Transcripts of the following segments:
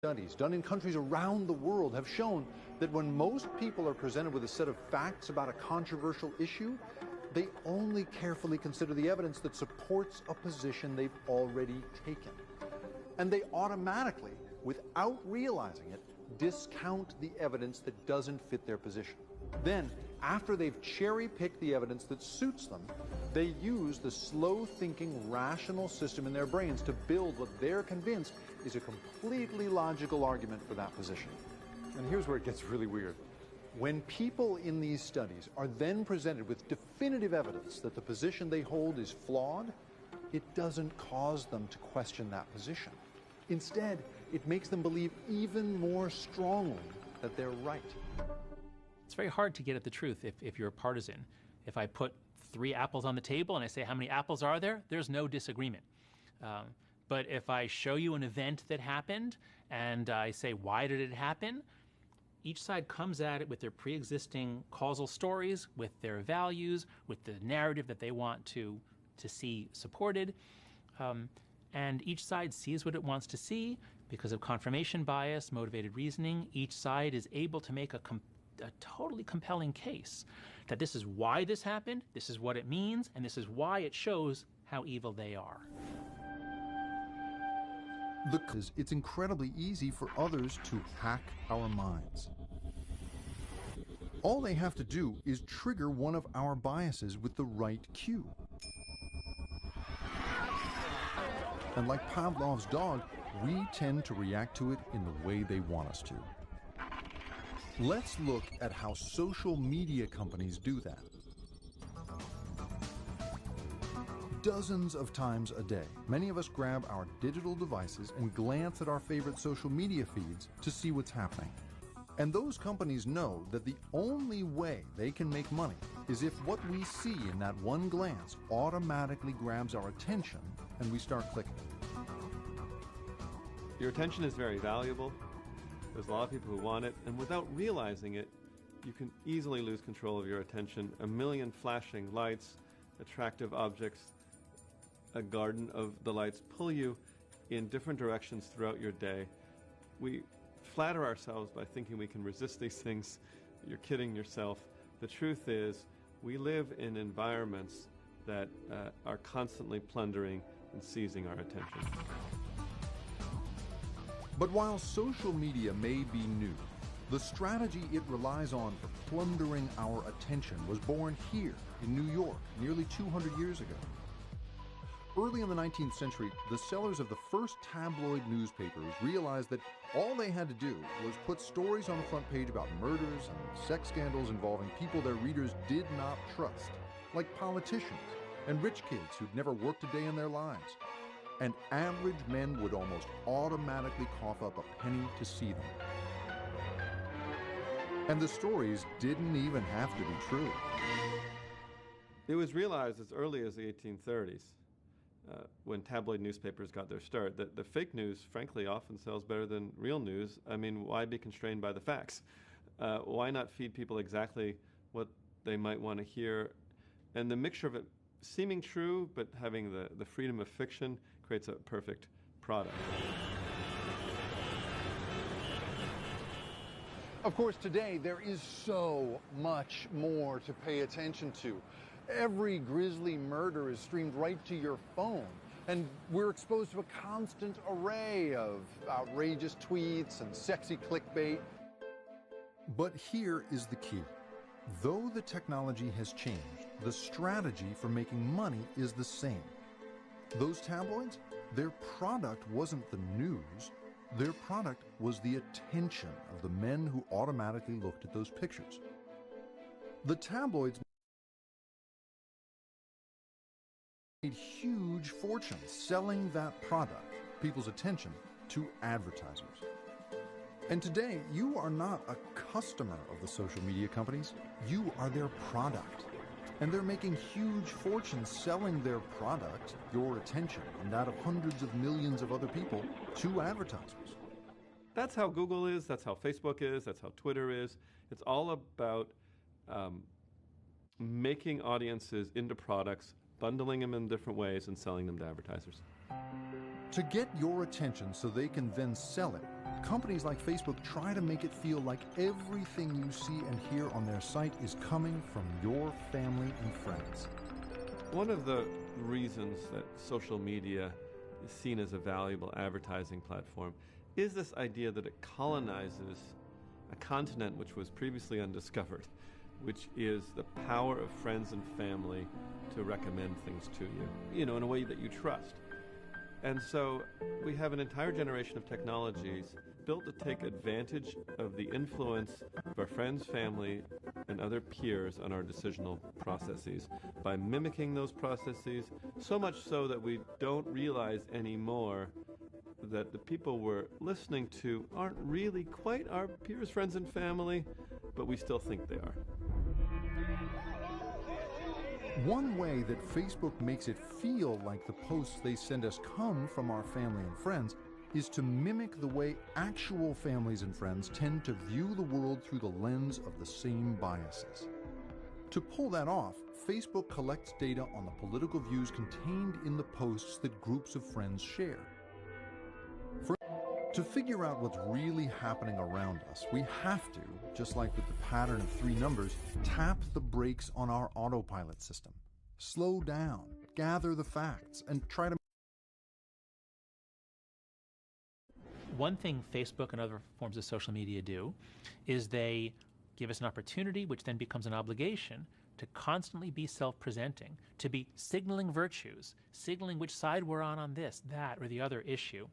Studies done in countries around the world have shown that when most people are presented with a set of facts about a controversial issue, they only carefully consider the evidence that supports a position they've already taken. And they automatically, without realizing it, discount the evidence that doesn't fit their position. Then, after they've cherry-picked the evidence that suits them, they use the slow-thinking, rational system in their brains to build what they're convinced is a completely logical argument for that position. And here's where it gets really weird. When people in these studies are then presented with definitive evidence that the position they hold is flawed, it doesn't cause them to question that position. Instead, it makes them believe even more strongly that they're right. It's very hard to get at the truth if you're a partisan. If I put 3 apples on the table and I say, how many apples are there? There's no disagreement. But if I show you an event that happened and I say, why did it happen? Each side comes at it with their pre-existing causal stories, with their values, with the narrative that they want to see supported. And each side sees what it wants to see. Because of confirmation bias, motivated reasoning, each side is able to make a totally compelling case that this is why this happened, this is what it means, and this is why it shows how evil they are. It's incredibly easy for others to hack our minds. All they have to do is trigger one of our biases with the right cue. And like Pavlov's dog, we tend to react to it in the way they want us to. Let's look at how social media companies do that. Dozens of times a day, many of us grab our digital devices and glance at our favorite social media feeds to see what's happening. And those companies know that the only way they can make money is if what we see in that one glance automatically grabs our attention and we start clicking. Your attention is very valuable. There's a lot of people who want it, and without realizing it, you can easily lose control of your attention. A million flashing lights, attractive objects, a garden of the lights pull you in different directions throughout your day. We flatter ourselves by thinking we can resist these things. You're kidding yourself. The truth is, we live in environments that are constantly plundering and seizing our attention. But while social media may be new, the strategy it relies on for plundering our attention was born here in New York nearly 200 years ago. Early in the 19th century, the sellers of the first tabloid newspapers realized that all they had to do was put stories on the front page about murders and sex scandals involving people their readers did not trust, like politicians and rich kids who'd never worked a day in their lives. And average men would almost automatically cough up a penny to see them. And the stories didn't even have to be true. It was realized as early as the 1830s, when tabloid newspapers got their start, that the fake news, frankly, often sells better than real news. I mean, why be constrained by the facts? Why not feed people exactly what they might want to hear? And the mixture of it seeming true, but having the freedom of fiction creates a perfect product. Of course, today there is so much more to pay attention to. Every grisly murder is streamed right to your phone, and we're exposed to a constant array of outrageous tweets and sexy clickbait. But here is the key. Though the technology has changed, the strategy for making money is the same. Those tabloids, their product wasn't the news. Their product was the attention of the men who automatically looked at those pictures. The tabloids made huge fortunes selling that product, people's attention, to advertisers. And today, you are not a customer of the social media companies. You are their product. And they're making huge fortunes selling their product, your attention, and that of hundreds of millions of other people, to advertisers. That's how Google is, that's how Facebook is, that's how Twitter is. It's all about making audiences into products bundling them in different ways and selling them to advertisers. To get your attention so they can then sell it, companies like Facebook try to make it feel like everything you see and hear on their site is coming from your family and friends. One of the reasons that social media is seen as a valuable advertising platform is this idea that it colonizes a continent which was previously undiscovered, which is the power of friends and family to recommend things to you, in a way that you trust. And so we have an entire generation of technologies built to take advantage of the influence of our friends, family, and other peers on our decisional processes by mimicking those processes, so much so that we don't realize anymore that the people we're listening to aren't really quite our peers, friends, and family, but we still think they are. One way that Facebook makes it feel like the posts they send us come from our family and friends is to mimic the way actual families and friends tend to view the world through the lens of the same biases. To pull that off, Facebook collects data on the political views contained in the posts that groups of friends share. To figure out what's really happening around us, we have to, just like with the pattern of 3 numbers, tap the brakes on our autopilot system. Slow down, gather the facts, and try to... One thing Facebook and other forms of social media do is they give us an opportunity, which then becomes an obligation, to constantly be self-presenting, to be signaling virtues, signaling which side we're on this, that, or the other issue.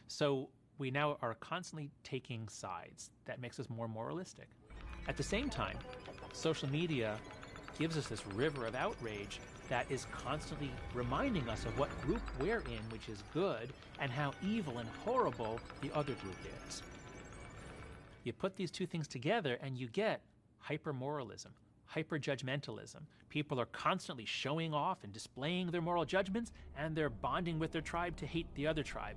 So we now are constantly taking sides. That makes us more moralistic. At the same time, social media gives us this river of outrage that is constantly reminding us of what group we're in, which is good, and how evil and horrible the other group is. You put these two things together and you get hyper-moralism, hyper-judgmentalism. People are constantly showing off and displaying their moral judgments, and they're bonding with their tribe to hate the other tribe.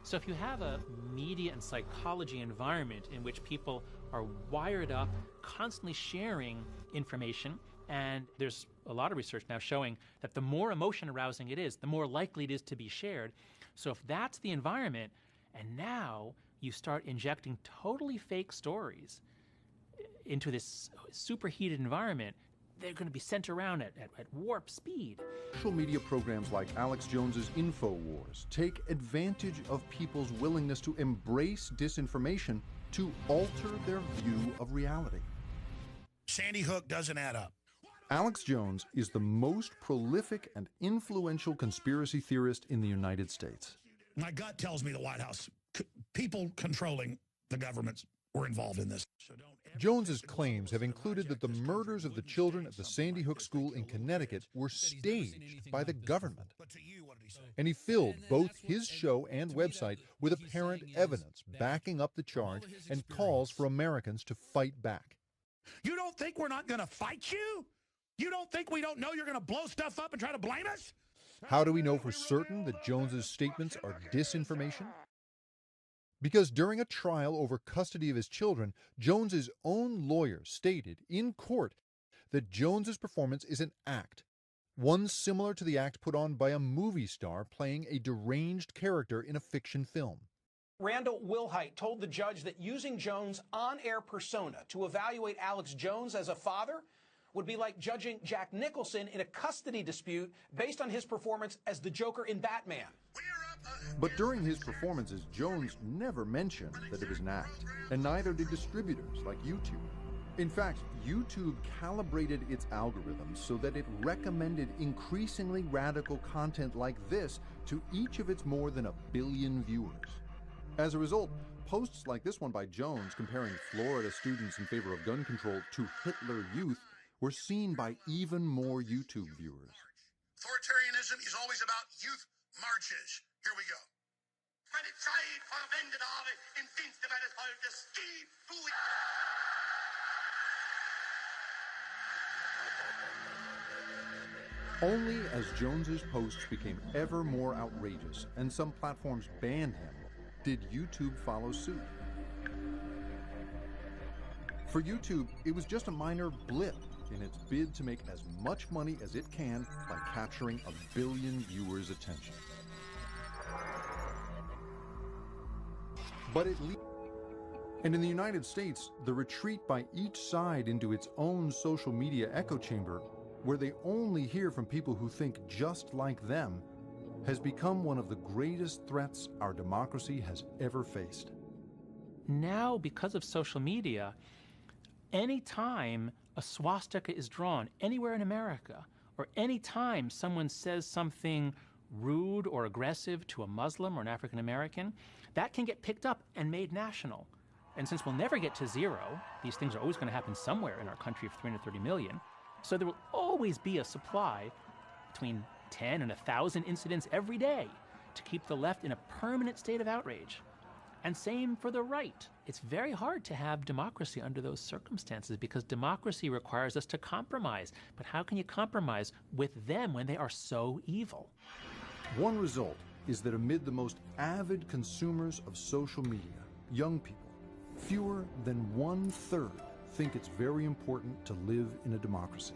So if you have a media and psychology environment in which people are wired up, constantly sharing information, and there's a lot of research now showing that the more emotion arousing it is, the more likely it is to be shared. So if that's the environment, and now you start injecting totally fake stories into this superheated environment, they're going to be sent around at warp speed. Social media programs like Alex Jones's InfoWars take advantage of people's willingness to embrace disinformation to alter their view of reality. Sandy Hook doesn't add up. Alex Jones is the most prolific and influential conspiracy theorist in the United States. My gut tells me the White House, people controlling the governments were involved in this. Jones's claims have included that the murders of the children at the Sandy Hook School in Connecticut were staged by the government. And he filled both his show and website with apparent evidence backing up the charge and calls for Americans to fight back. You don't think we're not going to fight you? You don't think we don't know you're going to blow stuff up and try to blame us? How do we know for certain that Jones's statements are disinformation? Because during a trial over custody of his children, Jones's own lawyer stated in court that Jones's performance is an act, one similar to the act put on by a movie star playing a deranged character in a fiction film. Randall Wilhite told the judge that using Jones' on-air persona to evaluate Alex Jones as a father would be like judging Jack Nicholson in a custody dispute based on his performance as the Joker in Batman. But during his performances, Jones never mentioned that it was an act, and neither did distributors like YouTube. In fact, YouTube calibrated its algorithms so that it recommended increasingly radical content like this to each of its more than 1 billion viewers. As a result, posts like this one by Jones comparing Florida students in favor of gun control to Hitler Youth were seen by even more YouTube viewers. Authoritarianism is always about youth marches. Here we go. Only as Jones's posts became ever more outrageous and some platforms banned him, did YouTube follow suit. For YouTube, it was just a minor blip in its bid to make as much money as it can by capturing 1 billion viewers' attention. And in the United States, the retreat by each side into its own social media echo chamber, where they only hear from people who think just like them, has become one of the greatest threats our democracy has ever faced. Now, because of social media, any time a swastika is drawn anywhere in America, or any time someone says something rude or aggressive to a Muslim or an African American, that can get picked up and made national. And since we'll never get to zero, these things are always going to happen somewhere in our country of 330 million, so there will always be a supply between 10 and 1,000 incidents every day to keep the left in a permanent state of outrage. And same for the right. It's very hard to have democracy under those circumstances because democracy requires us to compromise. But how can you compromise with them when they are so evil? One result is that amid the most avid consumers of social media, young people, fewer than 1/3 think it's very important to live in a democracy.